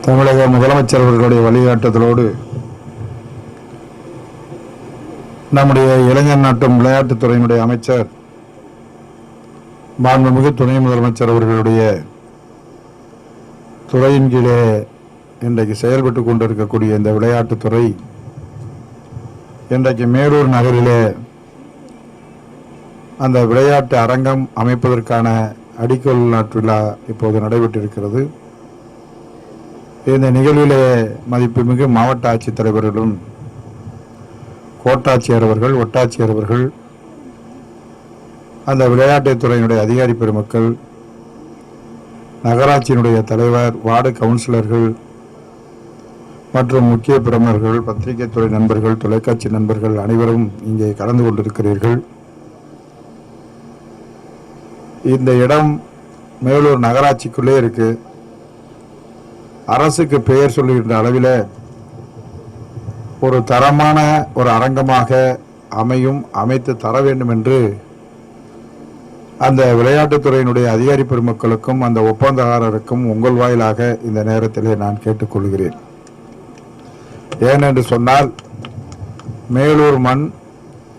தமிழக முதலமைச்சர் அவர்களுடைய வழிகாட்டுதலோடு நம்முடைய இளைஞர் நாட்டும் விளையாட்டுத்துறையினுடைய அமைச்சர் மாண்புமிகு துணை முதலமைச்சர் அவர்களுடைய துறையின் கீழே இன்றைக்கு செயல்பட்டு கொண்டிருக்கக்கூடிய இந்த விளையாட்டுத்துறை இன்றைக்கு மேலூர் நகரிலே அந்த விளையாட்டு அரங்கம் அமைப்பதற்கான அடிக்கல் நாட்டு விழா இப்போது நடைபெற்றிருக்கிறது. இந்த நிகழ்விலே மதிப்புமிகு மாவட்ட ஆட்சித்தலைவர்களும் கோட்டாட்சியர் அவர்கள், ஒட்டாட்சியர் அவர்கள், அந்த விளையாட்டுத்துறையினுடைய அதிகாரி பெருமக்கள், நகராட்சியினுடைய தலைவர், வார்டு கவுன்சிலர்கள் மற்றும் முக்கிய பிரமுகர்கள், பத்திரிகை துறை நண்பர்கள், தொலைக்காட்சி நண்பர்கள் அனைவரும் இங்கே கலந்து கொண்டிருக்கிறீர்கள். இந்த இடம் மேலூர் நகராட்சிக்குள்ளே இருக்கு. அரசுக்கு பெயர் சொல்லுகின்ற அளவில் ஒரு தரமான ஒரு அரங்கமாக அமைத்து தர வேண்டும் என்று அந்த விளையாட்டுத்துறையினுடைய அதிகாரி பெருமக்களுக்கும் அந்த ஒப்பந்ததாரருக்கும் உங்கள் வாயிலாக இந்த நேரத்திலே நான் கேட்டுக்கொள்கிறேன். ஏனென்று சொன்னால் மேலூர் மண்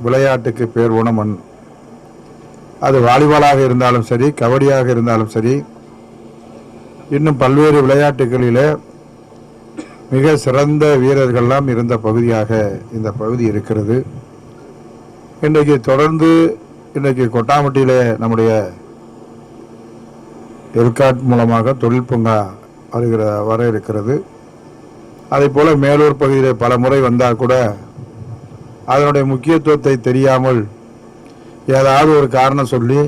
விளையாட்டுக்கு பேர் போன மண். அது வாலிபாலாக இருந்தாலும் சரி, கபடியாக இருந்தாலும் சரி, இன்னும் பல்வேறு விளையாட்டுகளிலே மிக சிறந்த வீரர்கள்லாம் இருந்த பகுதியாக இந்த பகுதி இருக்கிறது. இன்றைக்கு தொடர்ந்து கொட்டாம்பட்டியிலே நம்முடைய எல்காட் மூலமாக தொழில் பூங்கா வர இருக்கிறது. அதே போல மேலூர் பகுதியில் பல முறை வந்தால் கூட அதனுடைய முக்கியத்துவத்தை தெரியாமல் ஏதாவது ஒரு காரணம் சொல்லி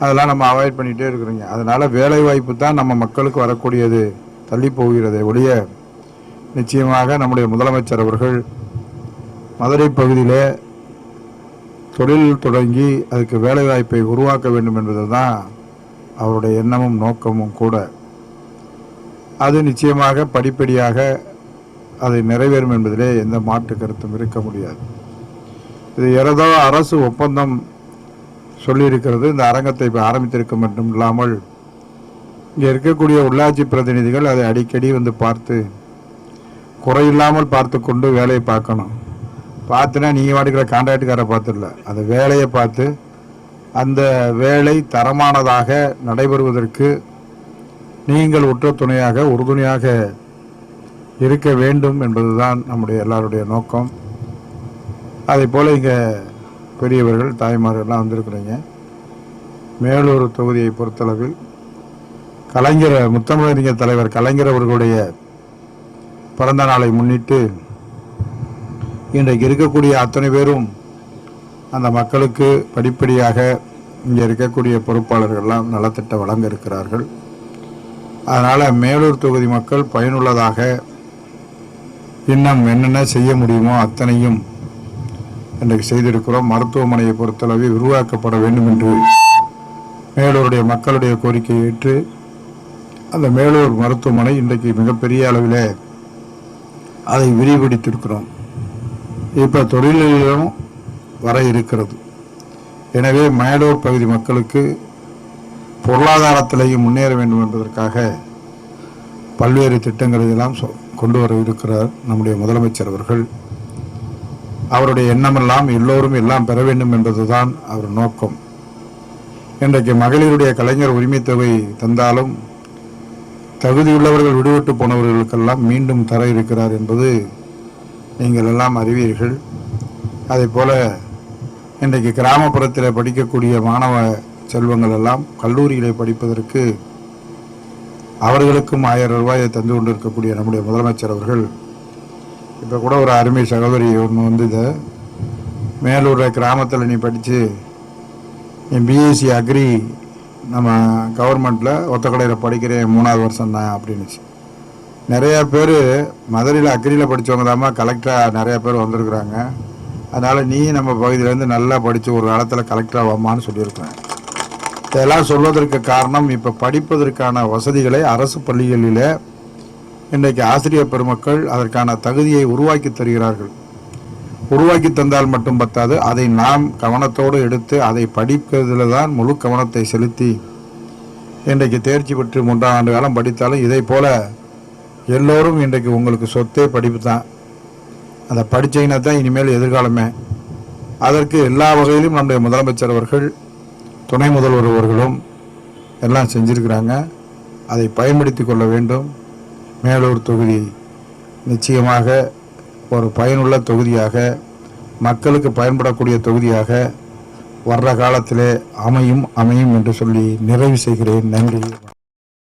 அதெல்லாம் நம்ம அவாய்ட் பண்ணிகிட்டே இருக்கிறோங்க. அதனால் வேலை வாய்ப்பு தான் நம்ம மக்களுக்கு வரக்கூடியது தள்ளி போகிறதை ஒழிய நிச்சயமாக நம்முடைய முதலமைச்சர் அவர்கள் மதுரை பகுதியிலே தொழில் தொடங்கி அதுக்கு வேலை வாய்ப்பை உருவாக்க வேண்டும் என்பது தான் அவருடைய எண்ணமும் நோக்கமும் கூட. அது நிச்சயமாக படிப்படியாக அதை நிறைவேறும் என்பதிலே எந்த மாற்று கருத்தும் இருக்க முடியாது. இது ஏதோ அரசு ஒப்பந்தம் சொல்லியிருக்கிறது. இந்த அரங்கத்தை இப்போ ஆரம்பித்திருக்க மட்டும் இல்லாமல் இங்கே இருக்கக்கூடிய உள்ளாட்சி பிரதிநிதிகள் அதை அடிக்கடி வந்து பார்த்து குறையில்லாமல் பார்த்து கொண்டு வேலையை பார்க்கணும். பார்த்துனா நீங்கள் வாடிக்கிற கான்ட்ராக்டுக்காரை பார்த்துடல, அந்த வேலையை பார்த்து அந்த வேலை தரமானதாக நடைபெறுவதற்கு நீங்கள் உற்ற துணையாக உறுதுணையாக இருக்க வேண்டும் என்பதுதான் நம்முடைய எல்லாருடைய நோக்கம். அதே போல் இங்கே பெரியவர்கள், தாய்மார்கள்லாம் வந்திருக்கிறீங்க. மேலூர் தொகுதியை பொறுத்தளவில் முத்தமிழறிஞர் தலைவர் கலைஞர் அவர்களுடைய பிறந்த நாளை முன்னிட்டு இன்றைக்கு இருக்கக்கூடிய அத்தனை பேரும் அந்த மக்களுக்கு படிப்படியாக இங்கே இருக்கக்கூடிய பொறுப்பாளர்கள்லாம் நலத்திட்ட வழங்க இருக்கிறார்கள். அதனால் மேலூர் தொகுதி மக்கள் பயனுள்ளதாக இன்னும் என்னென்ன செய்ய முடியுமோ அத்தனையும் இன்றைக்கு செய்திருக்கிறோம். மருத்துவமனையை பொறுத்தளவில் உருவாக்கப்பட வேண்டும் என்று மேலூருடைய மக்களுடைய கோரிக்கையை ஏற்று அந்த மேலூர் மருத்துவமனை இன்றைக்கு மிகப்பெரிய அளவில் அதை விரிவுபடுத்தியிருக்கிறோம். இப்போ தொழிலும் வர இருக்கிறது. எனவே மேலூர் பகுதி மக்களுக்கு பொருளாதாரத்திலேயும் முன்னேற வேண்டும் என்பதற்காக பல்வேறு திட்டங்களை எல்லாம் கொண்டு வர இருக்கிறார் நம்முடைய முதலமைச்சர் அவர்கள். அவருடைய எண்ணமெல்லாம் எல்லோரும் எல்லாம் பெற வேண்டும் என்பதுதான் அவர் நோக்கம். இன்றைக்கு மகளிருடைய கலைஞர் உரிமை தொகை தந்தாலும் தகுதியுள்ளவர்கள் விடுபட்டு போனவர்களுக்கெல்லாம் மீண்டும் தர இருக்கிறார் என்பது நீங்கள் எல்லாம் அறிவீர்கள். அதே போல இன்றைக்கு கிராமப்புறத்தில் படிக்கக்கூடிய மாணவ செல்வங்கள் எல்லாம் கல்லூரிகளை படிப்பதற்கு அவர்களுக்கும் 1000 ரூபாயை தந்து கொண்டிருக்கக்கூடிய நம்முடைய முதலமைச்சர் அவர்கள் இப்போ கூட ஒரு அருமை சகோதரி ஒன்று வந்து இதை மேலூர் கிராமத்தில் நீ படித்து என் பிஎஸ்சி அக்ரி நம்ம கவர்மெண்ட்டில் ஒத்தக்கடையில் படிக்கிறேன் 3வது வருஷம் தான் அப்படின்னுச்சு. நிறையா பேர் மதுரையில் அக்ரியில் படித்தவங்க தாம்மா கலெக்டராக நிறையா பேர் வந்திருக்கிறாங்க. அதனால் நீ நம்ம பகுதியிலேருந்து நல்லா படித்து ஒரு காலத்தில் கலெக்டராக வாமான்னு சொல்லியிருக்கிறேன். இதெல்லாம் சொல்வதற்கு காரணம் இப்போ படிப்பதற்கான வசதிகளை அரசு பள்ளிகளில் இன்றைக்கு ஆசிரியர் பெருமக்கள் அதற்கான தகுதியை உருவாக்கி தருகிறார்கள். உருவாக்கி தந்தால் மட்டும் பத்தாது, அதை நாம் கவனத்தோடு எடுத்து அதை படிப்பதில் தான் முழு கவனத்தை செலுத்தி இன்றைக்கு தேர்ச்சி பெற்று 3ஆம் ஆண்டு காலம் படித்தாலும் இதை போல எல்லோரும் இன்றைக்கு உங்களுக்கு சொத்தே படிப்பு தான். அதை படித்தீங்கன்னா தான் இனிமேல் எதிர்காலமே. அதற்கு எல்லா வகையிலும் நம்முடைய முதலமைச்சர் அவர்கள், துணை முதல்வர் அவர்களும் எல்லாம் செஞ்சிருக்கிறாங்க. அதை பயன்படுத்தி கொள்ள வேண்டும். மேலூர் தொகுதி நிச்சயமாக ஒரு பயனுள்ள தொகுதியாக, மக்களுக்கு பயன்படக்கூடிய தொகுதியாக வர்ற காலத்திலே அமையும் என்று சொல்லி நிறைவு செய்கிறேன். நன்றி.